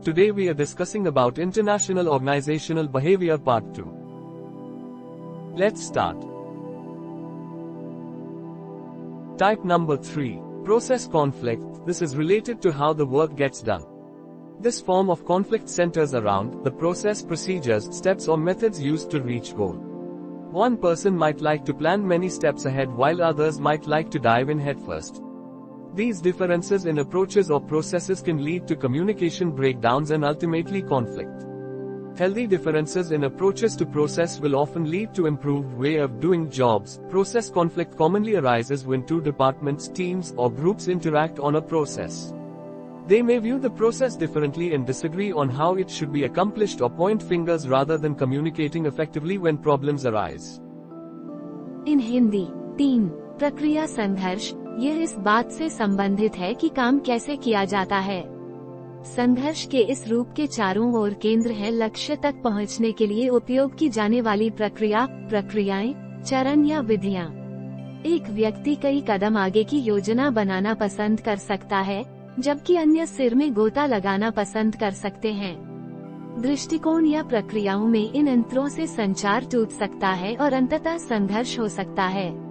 Today we are discussing about International Organizational Behavior Part 2. Let's start. Type number 3. Process conflict. This is related to how the work gets done. This form of conflict centers around the process, procedures, steps or methods used to reach goal. One person might like to plan many steps ahead while others might like to dive in headfirst. These differences in approaches or processes can lead to communication breakdowns and ultimately conflict. Healthy differences in approaches to process will often lead to improved way of doing jobs. Process conflict commonly arises when two departments, teams, or groups interact on a process. They may view the process differently and disagree on how it should be accomplished or point fingers rather than communicating effectively when problems arise. In Hindi, 3. प्रक्रिया संघर्ष, यह इस बात से संबंधित है कि काम कैसे किया जाता है। संघर्ष के इस रूप के चारों ओर केंद्र है लक्ष्य तक पहुंचने के लिए उपयोग की जाने वाली प्रक्रिया, प्रक्रियाएं, चरण या विधियां। एक व्यक्ति कई कदम आगे की योजना बनाना पसंद कर सकता है, जबकि अन्य सिर में गोता लगाना पसंद कर सकते हैं। दृष्टिकोण या प्रक्रियाओं में इन अंतरों से संचार टूट सकता है और अंततः संघर्ष हो सकता है।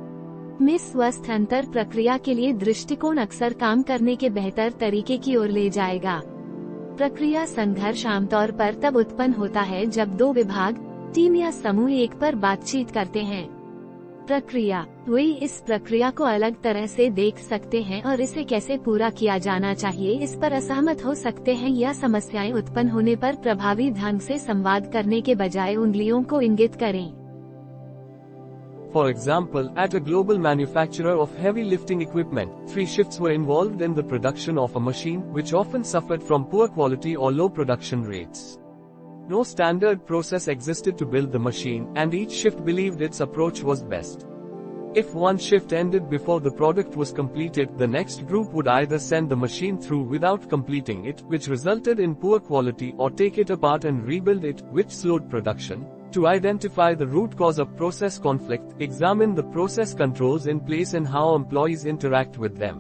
में स्वस्थ अंतर प्रक्रिया के लिए दृष्टिकोण अक्सर काम करने के बेहतर तरीके की ओर ले जाएगा। प्रक्रिया संघर्ष आमतौर पर तब उत्पन्न होता है जब दो विभाग, टीम या समूह एक पर बातचीत करते हैं। प्रक्रिया, वे इस प्रक्रिया को अलग तरह से देख सकते हैं और इसे कैसे पूरा किया जाना चाहिए इस पर असहमत हो सकते हैं या समस्याएं उत्पन्न होने पर प्रभावी ढंग से संवाद करने के बजाय उंगलियों को इंगित करें। For example, at a global manufacturer of heavy lifting equipment, 3 shifts were involved in the production of a machine, which often suffered from poor quality or low production rates. No standard process existed to build the machine, and each shift believed its approach was best. If one shift ended before the product was completed, the next group would either send the machine through without completing it, which resulted in poor quality, or take it apart and rebuild it, which slowed production. To identify the root cause of process conflict, examine the process controls in place and how employees interact with them.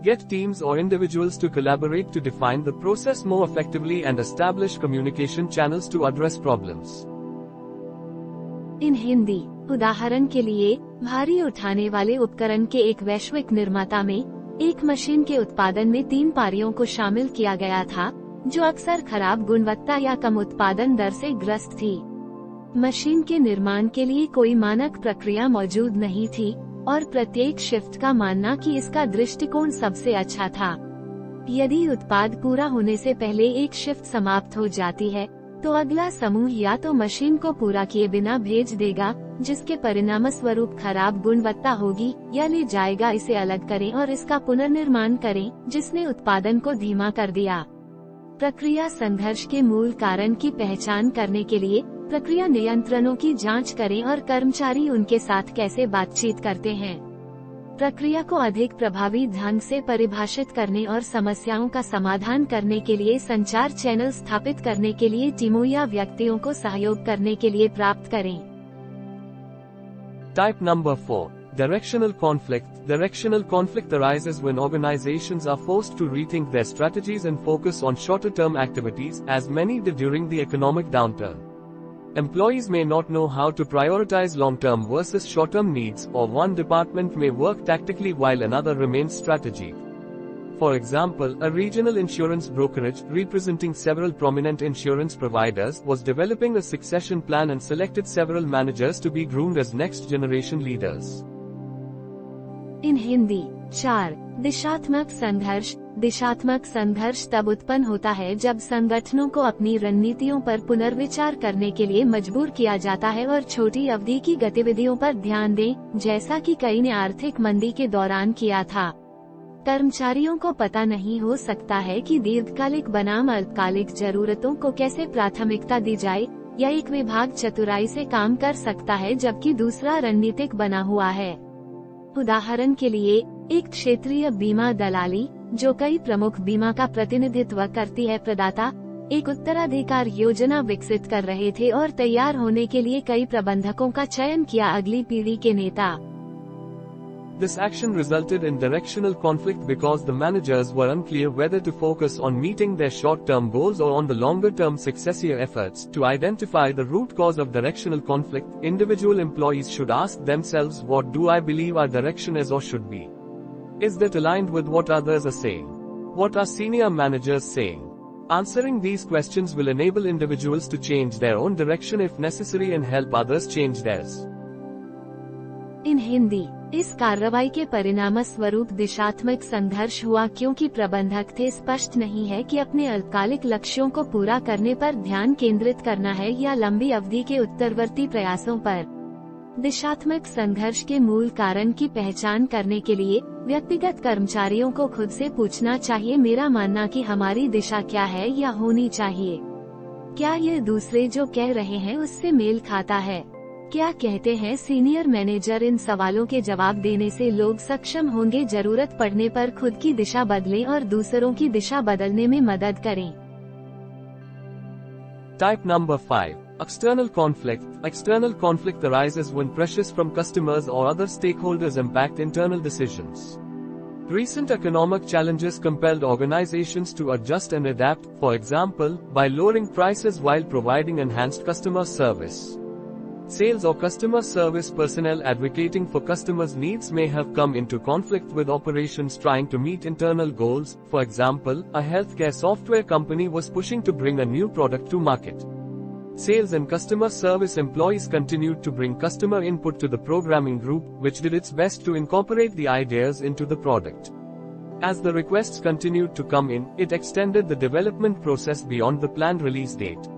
Get teams or individuals to collaborate to define the process more effectively and establish communication channels to address problems. In Hindi, उदाहरण के लिए, भारी उठाने वाले उपकरण के एक वैश्विक निर्माता में, एक मशीन के उत्पादन में 3 पारियों को शामिल किया गया था, जो अक्सर खराब गुणवत्ता या कम उत्पादन दर से ग्रस्त थी। मशीन के निर्माण के लिए कोई मानक प्रक्रिया मौजूद नहीं थी, और प्रत्येक शिफ्ट का मानना कि इसका दृष्टिकोण सबसे अच्छा था। यदि उत्पाद पूरा होने से पहले एक शिफ्ट समाप्त हो जाती है, तो अगला समूह या तो मशीन को पूरा किए बिना भेज देगा, जिसके परिणामस्वरूप खराब गुणवत्ता होगी, या ले जाएगा इसे अलग करें और इसका पुनर्निर्माण करें, जिसने उत्पादन को धीमा कर दिया। प्रक्रिया संघर्ष के मूल कारण की पहचान करने के लिए प्रक्रिया नियंत्रणों की जांच करें और कर्मचारी उनके साथ कैसे बातचीत करते हैं। प्रक्रिया को अधिक प्रभावी ढंग से परिभाषित करने और समस्याओं का समाधान करने के लिए संचार चैनल स्थापित करने के लिए टीमों या व्यक्तियों को सहयोग करने के लिए प्राप्त करें। Type number 4. Directional conflict. Directional conflict arises when organizations are forced to rethink their strategies and focus on shorter-term activities, as many did during the economic downturn. Employees may not know how to prioritize long-term versus short-term needs, or one department may work tactically while another remains strategic. For example, a regional insurance brokerage, representing several prominent insurance providers, was developing a succession plan and selected several managers to be groomed as next-generation leaders. In Hindi, 4. दिशात्मक संघर्ष। दिशात्मक संघर्ष तब उत्पन्न होता है जब संगठनों को अपनी रणनीतियों पर पुनर्विचार करने के लिए मजबूर किया जाता है और छोटी अवधि की गतिविधियों पर ध्यान दें, जैसा कि कई ने आर्थिक मंदी के दौरान किया था। कर्मचारियों को पता नहीं हो सकता है कि दीर्घकालिक बनाम अल्पकालिक जरूरतों को कैसे प्राथमिकता दी जाए, या एक विभाग चतुराई से काम कर सकता है जबकि दूसरा रणनीतिक बना हुआ है। उदाहरण के लिए, एक क्षेत्रीय बीमा दलाली, जो कई प्रमुख बीमा का प्रतिनिधित्व करती है प्रदाता, एक उत्तराधिकार योजना विकसित कर रहे थे और तैयार होने के लिए कई प्रबंधकों का चयन किया अगली पीढ़ी के नेता। This action resulted in directional conflict because the managers were unclear whether to focus on meeting their short-term goals or on the longer-term successor efforts. To identify the root cause of directional conflict, individual employees should ask themselves, what do I believe our direction is or should be? Is that aligned with what others are saying? What are senior managers saying? Answering these questions will enable individuals to change their own direction if necessary and help others change theirs. In Hindi, इस कार्रवाई के परिणाम स्वरूप दिशात्मक संघर्ष हुआ क्योंकि प्रबंधक थे स्पष्ट नहीं है कि अपने अल्पकालिक लक्ष्यों को पूरा करने पर ध्यान केंद्रित करना है या लंबी अवधि के उत्तरवर्ती प्रयासों पर। दिशात्मक संघर्ष के मूल कारण की पहचान करने के लिए व्यक्तिगत कर्मचारियों को खुद से पूछना चाहिए, मेरा मानना कि हमारी दिशा क्या है या होनी चाहिए? क्या ये दूसरे जो कह रहे हैं उससे मेल खाता है? क्या कहते हैं सीनियर मैनेजर? इन सवालों के जवाब देने से लोग सक्षम होंगे जरूरत पड़ने पर खुद की दिशा बदलें और दूसरों की दिशा बदलने में मदद करें। Type number 5. External conflict. External conflict arises when pressures from customers or other stakeholders impact internal decisions. Recent economic challenges compelled organizations to adjust and adapt, for example, by lowering prices while providing enhanced customer service. Sales or customer service personnel advocating for customers' needs may have come into conflict with operations trying to meet internal goals. For example, a healthcare software company was pushing to bring a new product to market. Sales and customer service employees continued to bring customer input to the programming group, which did its best to incorporate the ideas into the product. As the requests continued to come in, it extended the development process beyond the planned release date.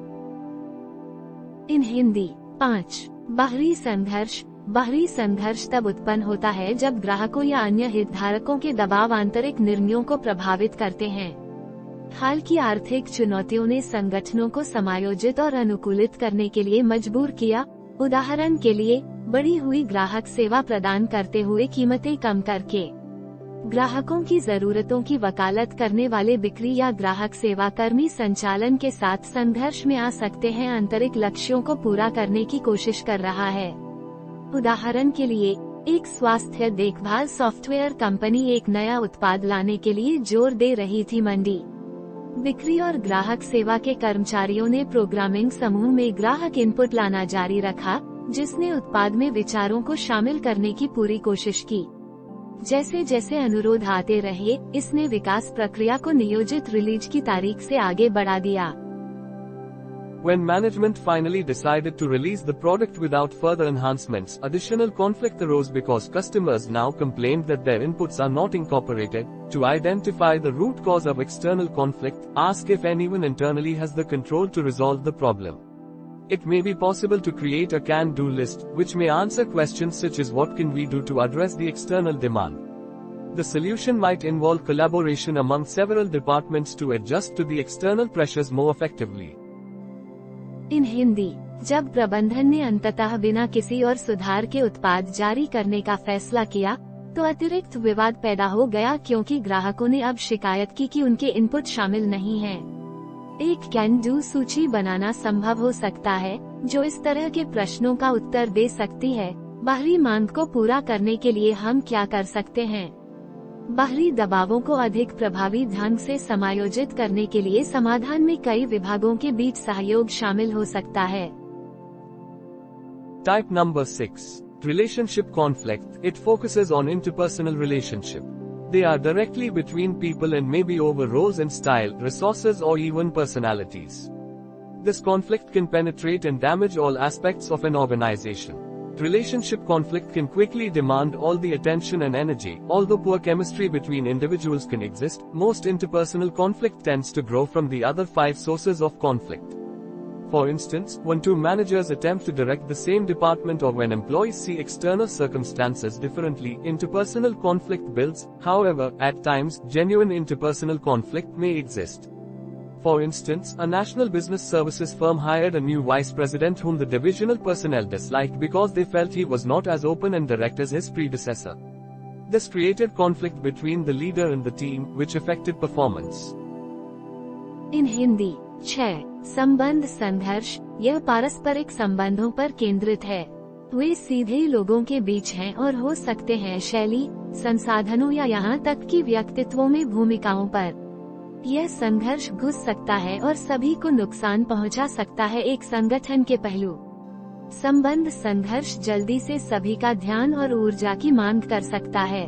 In Hindi, 5. बाहरी संघर्ष। बाहरी संघर्ष तब उत्पन्न होता है जब ग्राहकों या अन्य हितधारकों के दबाव आंतरिक निर्णयों को प्रभावित करते हैं। हाल की आर्थिक चुनौतियों ने संगठनों को समायोजित और अनुकूलित करने के लिए मजबूर किया। उदाहरण के लिए, बढ़ी हुई ग्राहक सेवा प्रदान करते हुए कीमतें कम करके। ग्राहकों की जरूरतों की वकालत करने वाले बिक्री या ग्राहक सेवा कर्मी संचालन के साथ संघर्ष में आ सकते हैं। आंतरिक लक्ष्यों को पूरा करने की कोशिश कर रहा है। उदाहरण के लिए, एक स्वास्थ्य देखभाल सॉफ्टवेयर कंपनी एक नया उत्पाद लाने के लिए जोर दे रही थी। मंडी, बिक्री और ग्राहक सेवा के कर्मचारियों ने प्रोग्रामिंग समूह में ग्राहक इनपुट लाना जारी रखा, जिसने उत्पाद में विचारों को शामिल करने की पूरी कोशिश की। जैसे जैसे अनुरोध आते रहे, इसने विकास प्रक्रिया को नियोजित रिलीज की तारीख से आगे बढ़ा दिया। When management finally decided to release the product without further enhancements, additional conflict arose because customers now complained that their inputs are not incorporated. To identify the root cause of external conflict, ask if anyone internally has the control to resolve the problem. It may be possible to create a can-do list, which may answer questions such as what can we do to address the external demand. The solution might involve collaboration among several departments to adjust to the external pressures more effectively. In Hindi, जब प्रबंधन ने अंततः बिना किसी और सुधार के उत्पाद जारी करने का फैसला किया, तो अतिरिक्त विवाद पैदा हो गया क्योंकि ग्राहकों ने अब शिकायत की कि उनके इनपुट शामिल नहीं हैं। एक कैन डू सूची बनाना संभव हो सकता है, जो इस तरह के प्रश्नों का उत्तर दे सकती है। बाहरी मांग को पूरा करने के लिए हम क्या कर सकते हैं? बाहरी दबावों को अधिक प्रभावी ढंग से समायोजित करने के लिए समाधान में कई विभागों के बीच सहयोग शामिल हो सकता है। Type number 6. Relationship conflict. It focuses on interpersonal relationship. They are directly between people and may be over roles and style, resources or even personalities. This conflict can penetrate and damage all aspects of an organization. Relationship conflict can quickly demand all the attention and energy. Although poor chemistry between individuals can exist, most interpersonal conflict tends to grow from the other 5 sources of conflict. For instance, when two managers attempt to direct the same department or when employees see external circumstances differently, interpersonal conflict builds. However, at times, genuine interpersonal conflict may exist. For instance, a national business services firm hired a new vice president whom the divisional personnel disliked because they felt he was not as open and direct as his predecessor. This created conflict between the leader and the team, which affected performance. In Hindi, 6. संबंध संघर्ष। यह पारस्परिक संबंधों पर केंद्रित है। वे सीधे लोगों के बीच हैं और हो सकते हैं शैली, संसाधनों या यहाँ तक कि व्यक्तित्वों में भूमिकाओं पर। यह संघर्ष घुस सकता है और सभी को नुकसान पहुंचा सकता है। एक संगठन के पहलू। संबंध संघर्ष जल्दी से सभी का ध्यान और ऊर्जा की मांग कर सकता है।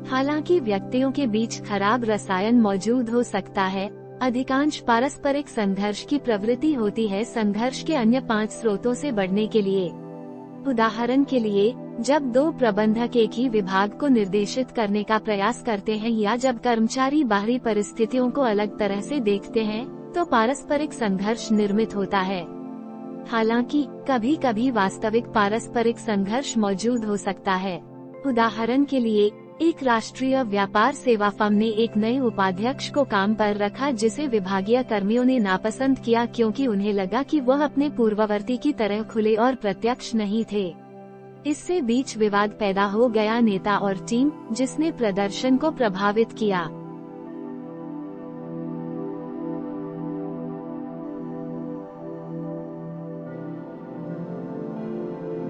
हालांकि व्यक्तियों के बीच खराब रसायन मौजूद हो सकता है, अधिकांश पारस्परिक संघर्ष की प्रवृत्ति होती है संघर्ष के अन्य 5 स्रोतों से बढ़ने के लिए। उदाहरण के लिए, जब 2 प्रबंधक एक ही विभाग को निर्देशित करने का प्रयास करते हैं या जब कर्मचारी बाहरी परिस्थितियों को अलग तरह से देखते हैं, तो पारस्परिक संघर्ष निर्मित होता है। हालांकि कभी कभी वास्तविक पारस्परिक संघर्ष मौजूद हो सकता है। उदाहरण के लिए, एक राष्ट्रीय व्यापार सेवा फर्म ने एक नए उपाध्यक्ष को काम पर रखा जिसे विभागीय कर्मियों ने नापसंद किया क्योंकि उन्हें लगा कि वह अपने पूर्ववर्ती की तरह खुले और प्रत्यक्ष नहीं थे। इससे बीच विवाद पैदा हो गया। नेता और टीम, जिसने प्रदर्शन को प्रभावित किया।